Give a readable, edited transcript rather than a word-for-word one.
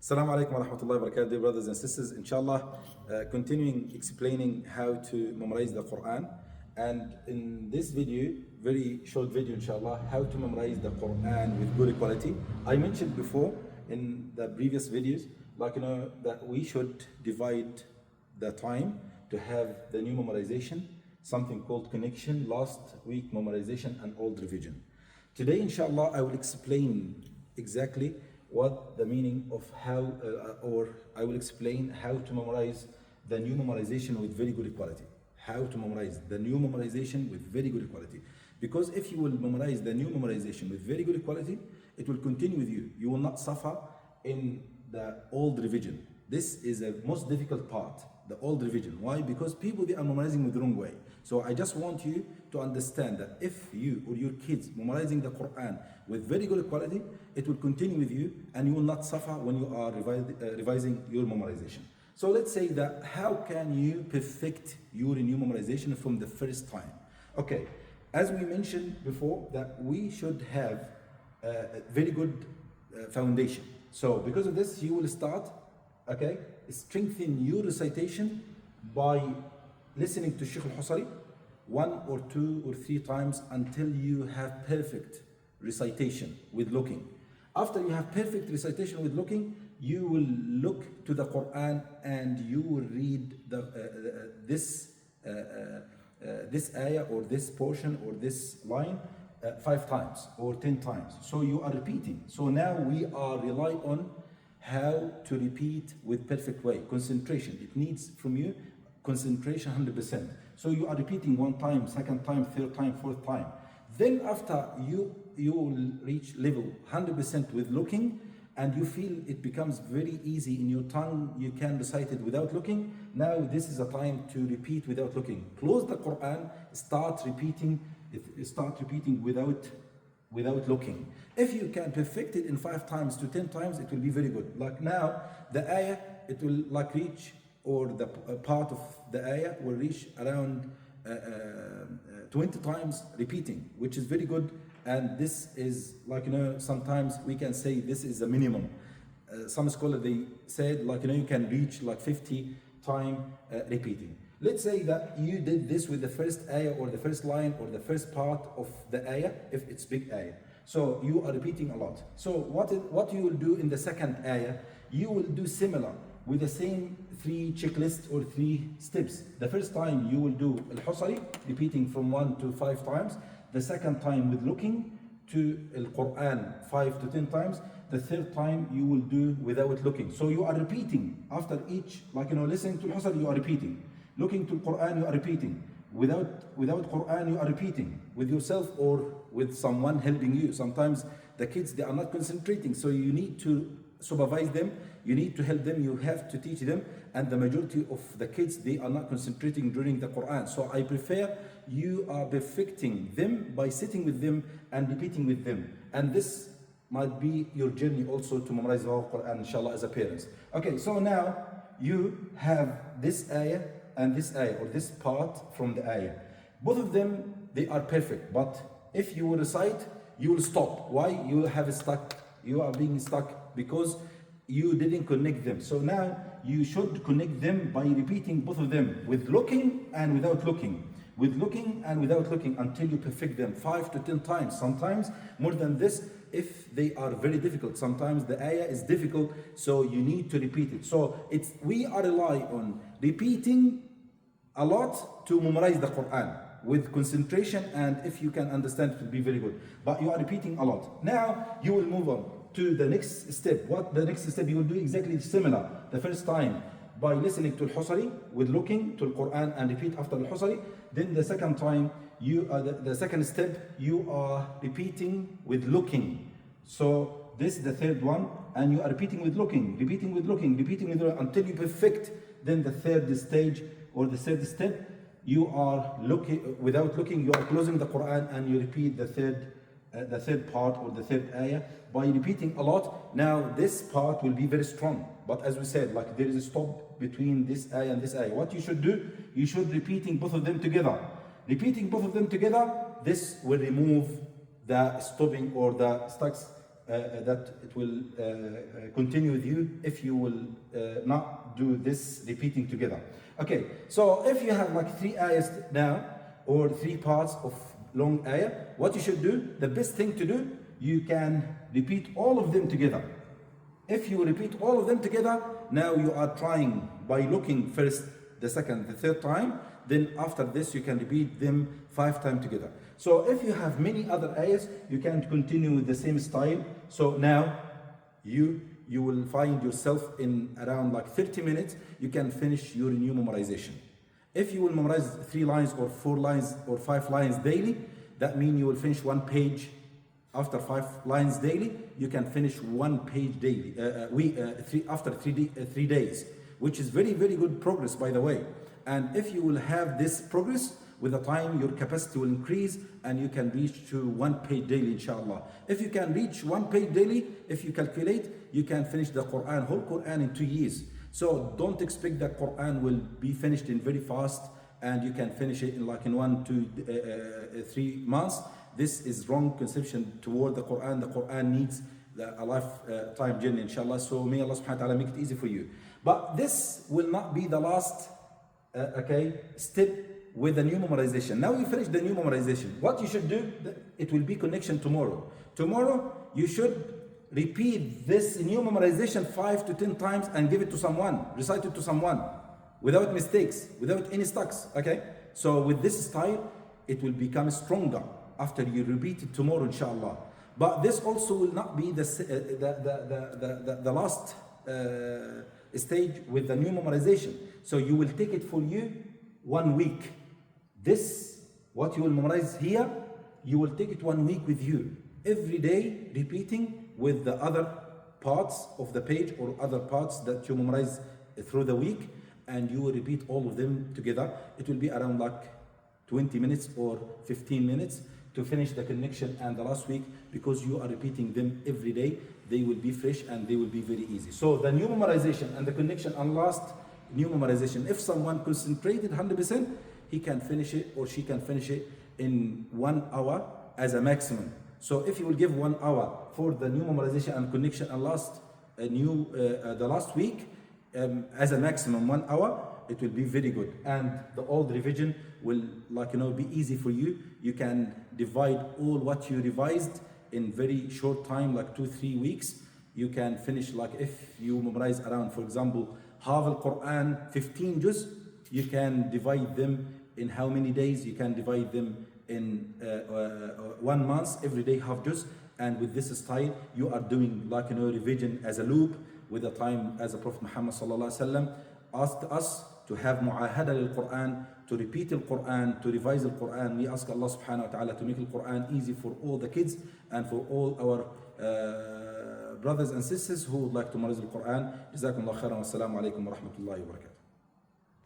Assalamu alaikum wa rahmatullahi wa barakatuh, dear brothers and sisters. Inshallah, continuing explaining how to memorize the Quran. And in this video, very short video, inshallah, how to memorize the Quran with good quality. I mentioned before in the previous videos, that we should divide the time to have the new memorization, something called connection, last week memorization, and old revision. Today, inshallah, I will explain exactly what the meaning of how, or I will explain how to memorize the new memorization with very good quality. How to memorize the new memorization with very good quality. Because if you will memorize the new memorization with very good quality, it will continue with you. You will not suffer in the old revision. This is the most difficult part, the old revision. Why? Because people, they are memorizing with the wrong way. So I just want you to understand that if you or your kids memorizing the Quran with very good quality, it will continue with you and you will not suffer when you are revising your memorization. So let's say that how can you perfect your new memorization from the first time? Okay, as we mentioned before, that we should have a very good foundation. So because of this, you will start, okay, strengthen your recitation by listening to Sheikh al-Husari 1 or 2 or 3 times until you have perfect recitation with looking. After you have perfect recitation with looking, you will look to the Quran and you will read this ayah or this portion or this line 5 times or 10 times. So you are repeating. So now we are relying on how to repeat with perfect way. Concentration. It needs from you concentration 100%. So you are repeating 1 time, 2nd time, 3rd time, 4th time. Then after you will reach level 100% with looking, and you feel it becomes very easy in your tongue, you can recite it without looking. Now this is a time to repeat without looking. Close the Quran, start repeating without looking. If you can perfect it in 5 times to 10 times, it will be very good. Like now, the ayah, it will reach, or the part of the ayah will reach around 20 times repeating, which is very good. And this is sometimes we can say this is a minimum. Some scholars, they said you can reach 50 time repeating. Let's say that you did this with the first ayah or the first line or the first part of the ayah, if it's big ayah. So you are repeating a lot. So what you will do in the second ayah, you will do similar with the same 3 checklists or 3 steps. The first time you will do al-Husari, repeating from 1 to 5 times. The second time with looking to al-Quran 5 to 10 times. The third time you will do without looking. So you are repeating after each, listening to al-Husari, you are repeating. Looking to Quran, you are repeating. Without Quran, you are repeating with yourself or with someone helping you. Sometimes the kids, they are not concentrating, so you need to supervise them, you need to help them, you have to teach them. And the majority of the kids, they are not concentrating during the Quran. So I prefer you are perfecting them by sitting with them and repeating with them. And this might be your journey also to memorize the whole Quran, inshallah, as a parent. Okay, so now you have this ayah and this ayah, or this part from the ayah. Both of them, they are perfect, but if you will recite, you will stop. Why? You will have stuck. You are being stuck because you didn't connect them. So now you should connect them by repeating both of them with looking and without looking. With looking and without looking until you perfect them 5 to 10 times. Sometimes more than this if they are very difficult. Sometimes the ayah is difficult, so you need to repeat it. So we are relying on repeating a lot to memorize the Quran with concentration, and if you can understand, it will be very good. But you are repeating a lot. Now you will move on to the next step. What the next step? You will do exactly similar. The first time by listening to al-Husari with looking to al-Quran and repeat after al-Husari. Then the second time, the second step, you are repeating with looking. So this is the third one, and you are repeating with looking, repeating with looking, repeating with looking until you perfect. Then the third stage or the third step, you are looking without looking. You are closing the Quran and you repeat the third part or the third ayah by repeating a lot. Now this part will be very strong, but as we said, there is a stop between this ayah and this ayah. What you should do, you should repeating both of them together. Repeating both of them together, this will remove the stopping or the stuck that it will continue with you if you will not do this repeating together. Okay, so if you have like 3 ayahs now, or 3 parts of long ayah, what you should do, the best thing to do, you can repeat all of them together. If you repeat all of them together, now you are trying by looking first, the second, the third time, then after this you can repeat them 5 times together. So if you have many other ayahs, you can continue with the same style. So now you will find yourself in around like 30 minutes, you can finish your new memorization. If you will memorize 3 lines or 4 lines or 5 lines daily, that means you will finish 1 page. After 5 lines daily, you can finish 1 page daily. After 3 days, which is very, very good progress, by the way. And if you will have this progress, with the time your capacity will increase and you can reach to 1 page daily, inshallah. If you can reach 1 page daily, if you calculate, you can finish the Quran, whole Quran in 2 years. So don't expect that Quran will be finished in very fast and you can finish it in like in 1 to 3 months. This is wrong conception toward the Quran. The Quran needs a lifetime journey, inshallah. So may Allah subhanahu wa ta'ala make it easy for you. But this will not be the last step with the new memorization. Now you finish the new memorization. What you should do, it will be connection tomorrow. Tomorrow you should repeat this new memorization 5 to 10 times and give it to someone, recite it to someone without mistakes, without any stucks. Okay, so with this style it will become stronger after you repeat it tomorrow, inshallah. But this also will not be the last stage with the new memorization. So you will take it for you 1 week. This, what you will memorize here, you will take it 1 week with you. Every day repeating with the other parts of the page or other parts that you memorize through the week, and you will repeat all of them together. It will be around like 20 minutes or 15 minutes to finish the connection and the last week, because you are repeating them every day. They will be fresh and they will be very easy. So the new memorization and the connection and last new memorization, if someone concentrated 100%, he can finish it or she can finish it in 1 hour as a maximum. So if you will give 1 hour for the new memorization and connection and the last week, as a maximum 1 hour, it will be very good. And the old revision will be easy for you. You can divide all what you revised in very short time, like 2-3 weeks. You can finish, like if you memorize around, for example, half al-Quran, 15 juz, you can divide them in how many days? You can divide them in 1 month, every day half juz. And with this style, you are doing revision as a loop with the time, as the Prophet Muhammad sallallahu alaihi wasallam asked us to have mu'ahada al-Quran, to repeat al-Quran, to revise al-Quran. We ask Allah subhanahu wa ta'ala to make al-Quran easy for all the kids and for all our brothers and sisters who would like to memorize al-Quran. Jazakumullah khairan wa assalamu alaikum wa rahmatullahi wa barakatuh.